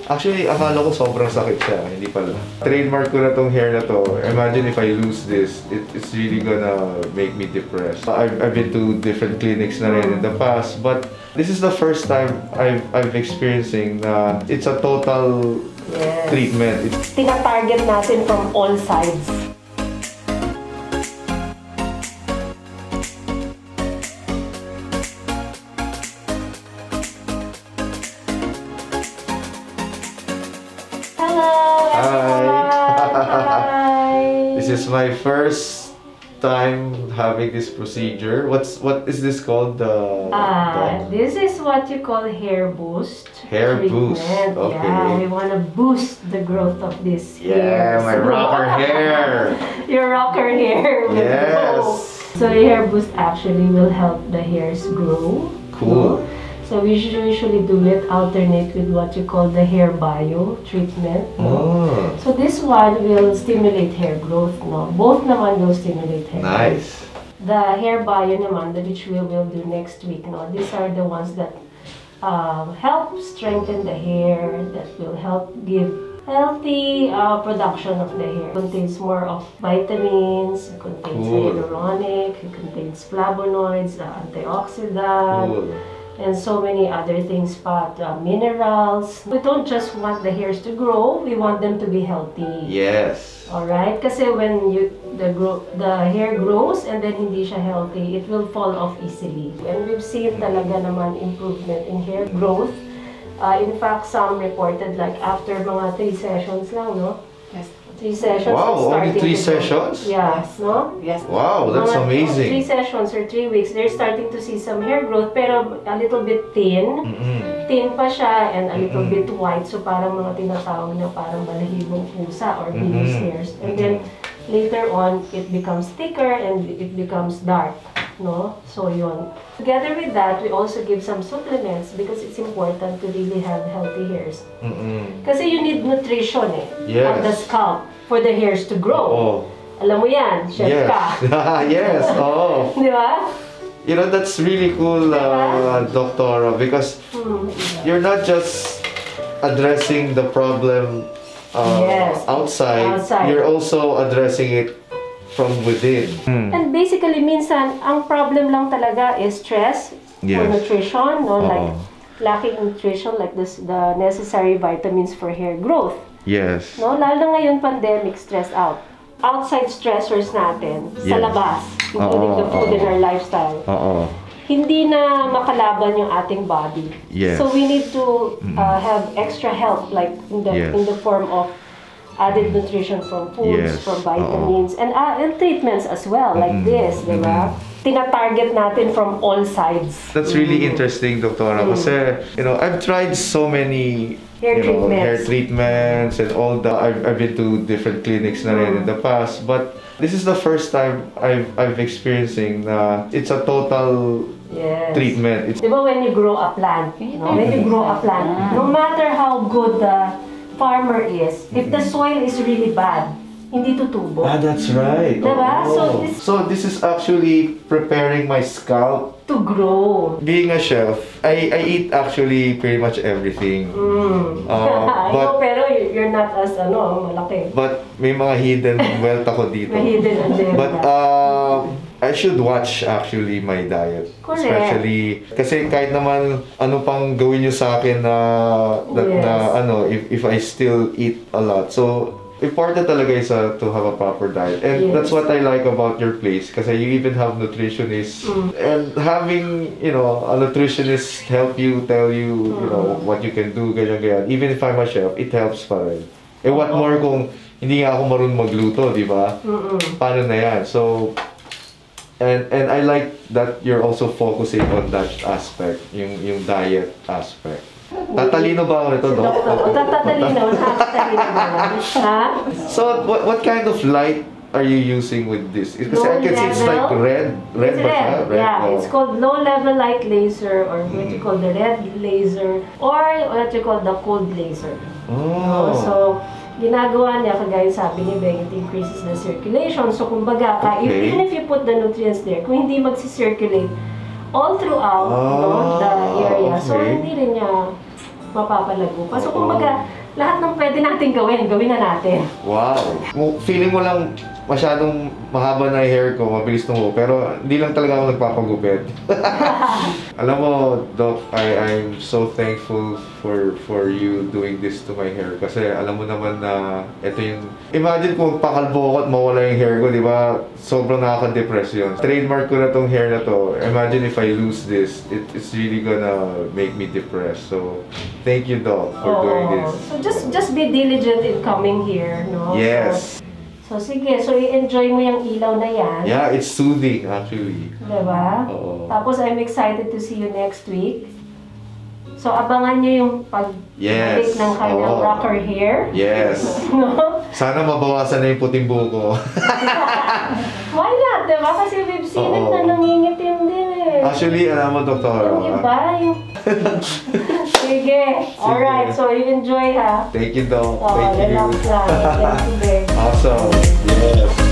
Actually, akala ko sobrang sakit siya. Hindi pala. Trademark ko na tong hair na to. Imagine if I lose this, it's really gonna make me depressed. I've been to different clinics na rin in the past, but this is the first time I've experiencing na it's a total treatment. Tina-target natin from all sides. This is my first time having this procedure. What is this called? This is what you call hair boost. Hair boost. Okay. Yeah, we want to boost the growth of this hair. Yeah, my rocker hair. Your rocker hair will grow. So hair boost actually will help the hairs grow. Cool. So we usually do it alternate with what you call the hair bio treatment. No? So this one will stimulate hair growth. No? Both naman will stimulate hair growth. The hair bio naman, which we will do next week. No? These are the ones that help strengthen the hair, that will help give healthy production of the hair. It contains more of vitamins, it contains hyaluronic, it contains flavonoids, antioxidant, and so many other things, but minerals. We don't just want the hairs to grow, we want them to be healthy. Yes. Alright? Kasi when the hair grows and then hindi siya healthy, it will fall off easily. And we've seen talaga naman improvement in hair growth. In fact, some reported like after mga 3 sessions lang, no? Yes. 3 sessions. Wow, only 3 sessions? Yes, no? Yes. Wow, that's amazing. 3 sessions or 3 weeks, they're starting to see some hair growth, pero a little bit thin. Thin pa siya and a little bit white. So parang mga tinatawag na parang balahibong pusa or venus hairs. And then later on, it becomes thicker and it becomes dark. No? So yun. Together with that, we also give some supplements because it's important to really have healthy hairs. Kasi you need nutrition on the scalp for the hairs to grow. Alam mo yan, chef ka. Yes, Di ba? You know, that's really cool, Doctora, because you're not just addressing the problem outside, you're also addressing it from within. And basically, minsan, ang problem lang talaga is stress or nutrition, no? Like lacking nutrition, like this, the necessary vitamins for hair growth. Yes. No? Lalo na ngayon, pandemic, stress out. Outside stressors natin, sa labas, including the food and our lifestyle, hindi na makalaban yung ating body. So we need to have extra help, like in the form of added nutrition from foods, from vitamins, and treatments as well, like this, di ba? Tina-target natin from all sides. That's really interesting, Doctora, kasi, you know, I've tried so many hair treatments and all that. I've been to different clinics na rin in the past, but this is the first time I've experiencing na it's a total treatment. Di ba when you grow a plant, when you grow a plant, no matter how good the farmer is, if the soil is really bad, hindi tutubo. That's right. Diba? So this is actually preparing my scalp to grow. Being a chef, I eat actually pretty much everything. But, pero you're not as malaki. But may mga hidden wealth ako dito. May hidden agenda. But I should watch actually my diet. Correct. Especially kasi kahit naman ano pang gawin niyo sa akin na if I still eat a lot. So important talaga is to have a proper diet. And that's what I like about your place kasi you even have nutritionists and having, a nutritionist help you, tell you, what you can do, ganyan. Even if I'm a chef, it helps pa rin. What more kung hindi nga ako marunong magluto, di ba? Paano na yan? So, and I like that you're also focusing on that aspect, yung diet aspect. Tatalino ba ako nito, Doc? Tatalino ba? So, what kind of light are you using with this? Because I can see it's like red. It's red. Yeah, it's called low-level light laser, or what you call the red laser, or what you call the cold laser. So, ginagawa niya, kagaya sabi ni Beng, it increases the circulation. So, kumbaga, even if you put the nutrients there, kung hindi magsi-circulate all throughout the area, so hindi rin niya mapapalago pa. So, kumbaga, lahat ng pwede natin gawin na natin. Wow! Feeling mo lang masyadong mahaba na yung hair ko, mabilis tumuo, pero hindi lang talaga ako nagpapagupit. Alam mo, Doc, I'm so thankful for you doing this to my hair kasi alam mo naman na ito yung... Imagine kung pakalbo ko at mawala yung hair ko, di ba? Sobrang nakaka-depress yun. Trademark ko na tong hair na to. Imagine if I lose this, it's really gonna make me depressed. So, thank you, Doc, for doing this. So, just be diligent in coming here, no? Yes. So, sige. So, i-enjoy mo yung ilaw na yan. Yeah, it's soothing, actually. Diba? Oo. Tapos, I'm excited to see you next week. So, abangan nyo yung pagbalik ng kanyang rocker hair. Yes. No? Sana mabawasan na yung puting buko. Why not? Diba? Kasi we've seen it na nangingitim din eh. Actually, alam mo, Doktor. Yung iba, yung... Sige. Alright. So, you enjoy, ha? Thank you, Doc. Relax lang. Thank you, babe. Awesome. Yes.